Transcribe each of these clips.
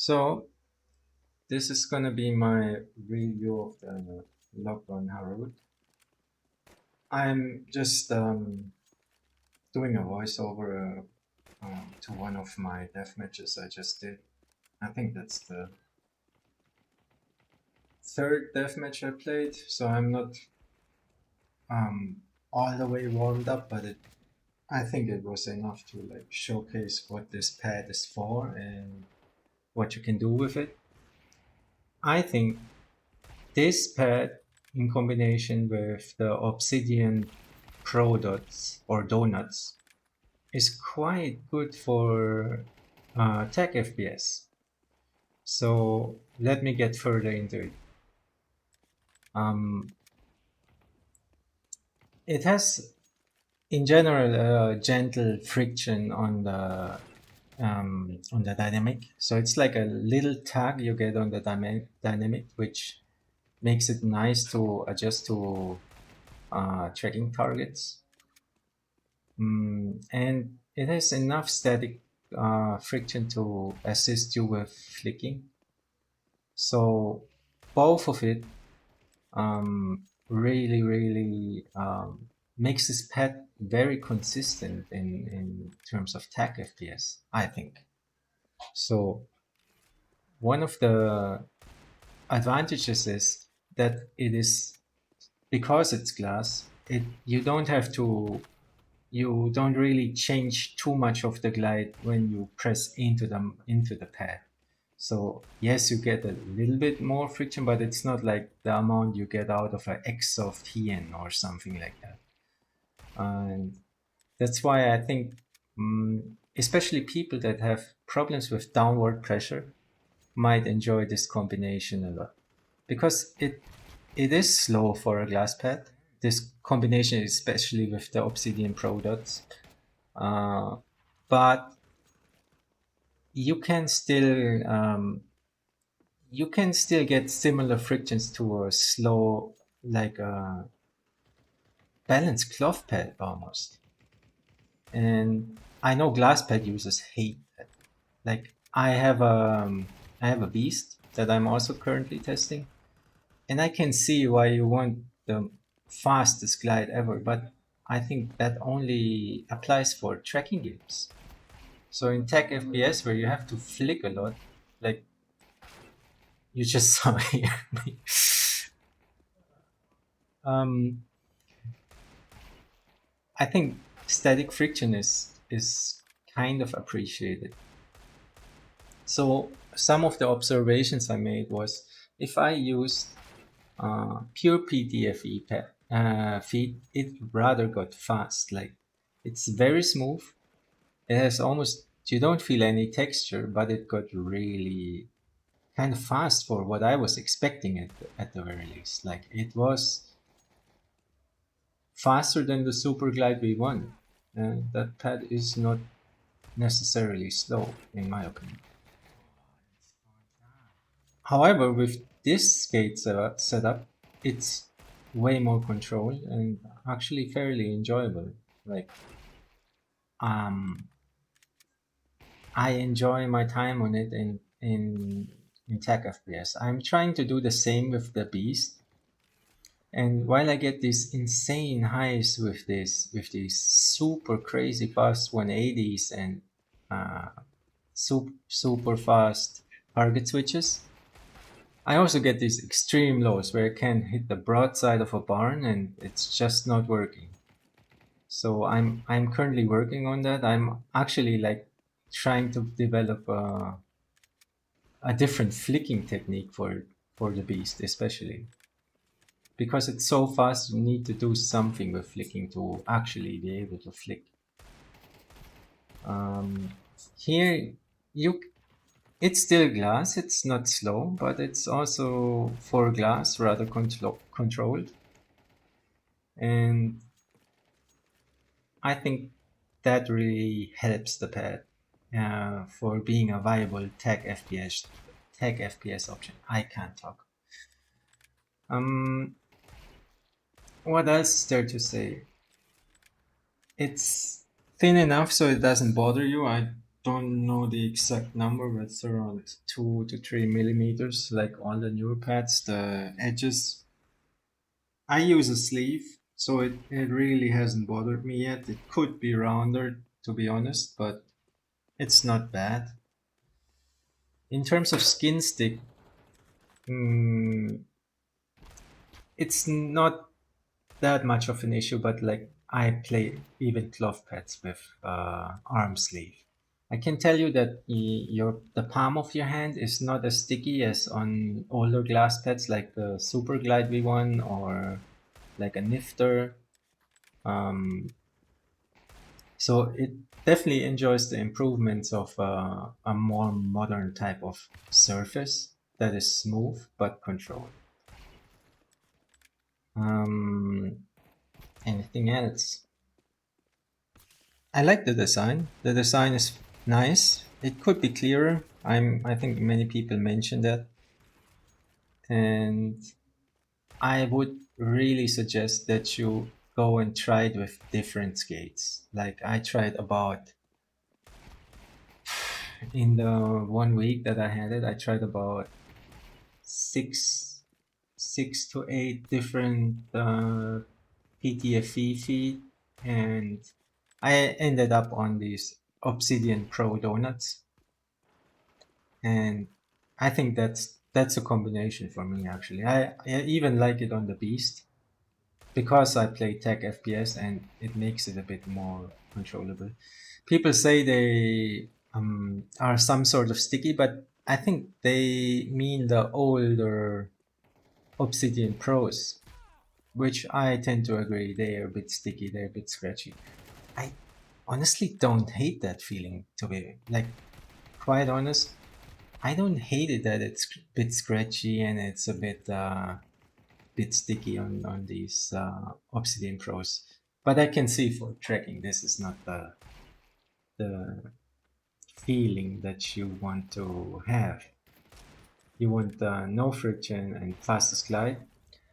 So this is gonna be my review of the lockon harut. I'm just doing a voiceover to one of my death matches I just did. I think that's the third death match I played, so I'm not all the way warmed up, but I think it was enough to like showcase what this pad is for and what you can do with it. I think this pad, in combination with the obsidian pro dots or donuts, is quite good for tech FPS. So let me get further into it. Um, it has, in general, a gentle friction on the dynamic. So it's like a little tag you get on the dynamic, which makes it nice to adjust to tracking targets. And it has enough static friction to assist you with flicking. So both of it really makes this pad very consistent in terms of tech FPS, I think. So one of the advantages is that it is, because it's glass, you don't have to, you don't really change too much of the glide when you press into the pad. So yes, you get a little bit more friction, but it's not like the amount you get out of an Xsoft TN or something like that. And that's why I think, especially people that have problems with downward pressure might enjoy this combination a lot, because it is slow for a glass pad. This combination, especially with the Obsidian Pro Dots, but you can still get similar frictions to a slow, like a balanced cloth pad almost. And I know glass pad users hate that. Like I have a beast that I'm also currently testing, and I can see why you want the fastest glide ever, but I think that only applies for tracking games. So in tech FPS, where you have to flick a lot, like you just saw here, um, I think static friction is kind of appreciated. So some of the observations I made was, if I used pure PTFE feed, it rather got fast. Like it's very smooth. It has almost, you don't feel any texture, but it got really kind of fast for what I was expecting at the very least. Like it was faster than the Super Glide V1. And that pad is not necessarily slow, in my opinion. However, with this skate setup, it's way more controlled and actually fairly enjoyable. Like, um, I enjoy my time on it in tech FPS. I'm trying to do the same with the Beast, and while I get these insane highs with these super crazy fast 180s and super fast target switches, I also get these extreme lows where I can hit the broadside of a barn and it's just not working. So I'm currently working on that. I'm actually like trying to develop a different flicking technique for the beast, especially because it's so fast. You need to do something with flicking to actually be able to flick. Um, Here, you it's still glass. It's not slow, but it's also for glass rather controlled. And I think that really helps the pad for being a viable tech FPS option. I can't talk. Um, what else is there to say? It's thin enough so it doesn't bother you. don't know the exact number, but it's around 2 to 3 millimeters, like all the newer pads. The edges, I use a sleeve, so it really hasn't bothered me yet. It could be rounder, to be honest, but it's not bad. In terms of skin stick, mm, it's not that much of an issue, but like I play even cloth pads with arm sleeve. I can tell you that the palm of your hand is not as sticky as on older glass pads like the Super Glide V1 or like a Nifter. Um, so it definitely enjoys the improvements of a more modern type of surface that is smooth but controlled. Um, Anything else? I like the design. The design is nice. It could be clearer. I think many people mentioned that. And I would really suggest that you go and try it with different skates. Like I tried about in the 1 week that I had it, I tried about six to eight different PTFE feet, and I ended up on these Obsidian Pro donuts, and I think that's a combination for me actually. I even like it on the Beast because I play tech FPS and it makes it a bit more controllable. People say they are some sort of sticky, but I think they mean the older Obsidian Pros, which I tend to agree. They are a bit sticky, they're a bit scratchy. I honestly don't hate that feeling, to be like quite honest. I don't hate it that it's a bit scratchy and it's a bit sticky on these Obsidian Pros. But I can see for tracking, this is not the feeling that you want to have. You want no friction and fastest glide.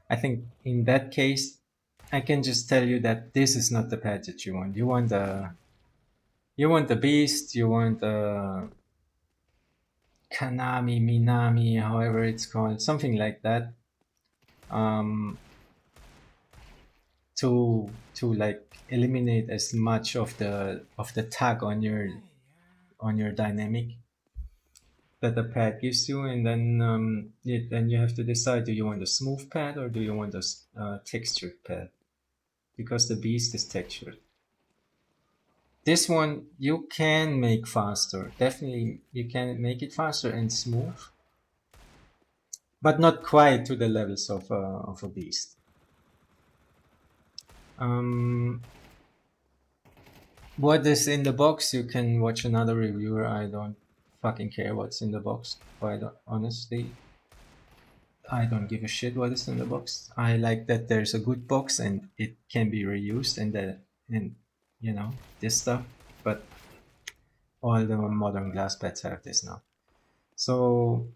I think in that case, I can just tell you that this is not the pad that you want. You want the beast. You want the Kanami, Minami, however it's called, something like that. Um, to like eliminate as much of the tag on your dynamic that the pad gives you, and then then you have to decide: do you want a smooth pad or do you want a textured pad? Because the beast is textured. This one you can make faster. Definitely, you can make it faster and smooth, but not quite to the levels of a beast. Um, what is in the box? You can watch another reviewer. I don't fucking care what's in the box. Quite honestly, I don't give a shit what is in the box. I like that there's a good box and it can be reused and this stuff. But all the modern glass pads have this now. So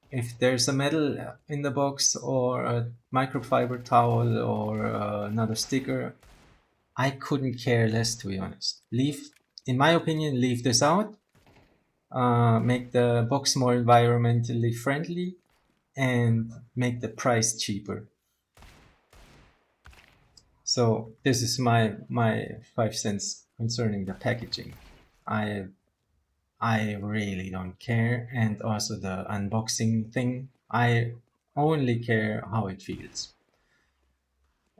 if there's a medal in the box or a microfiber towel or another sticker, I couldn't care less, to be honest. In my opinion, leave this out. Make the box more environmentally friendly and make the price cheaper. So this is my 5 cents concerning the packaging. I I really don't care, and also the unboxing thing. I only care how it feels.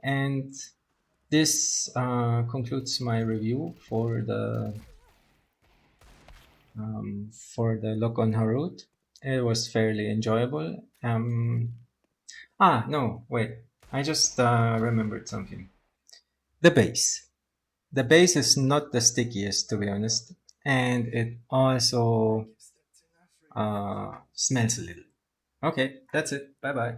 And this concludes my review for the lockon harut. It was fairly enjoyable. No, wait. I just remembered something. The base. The base is not the stickiest, to be honest, and it also smells a little. Okay, that's it. Bye bye.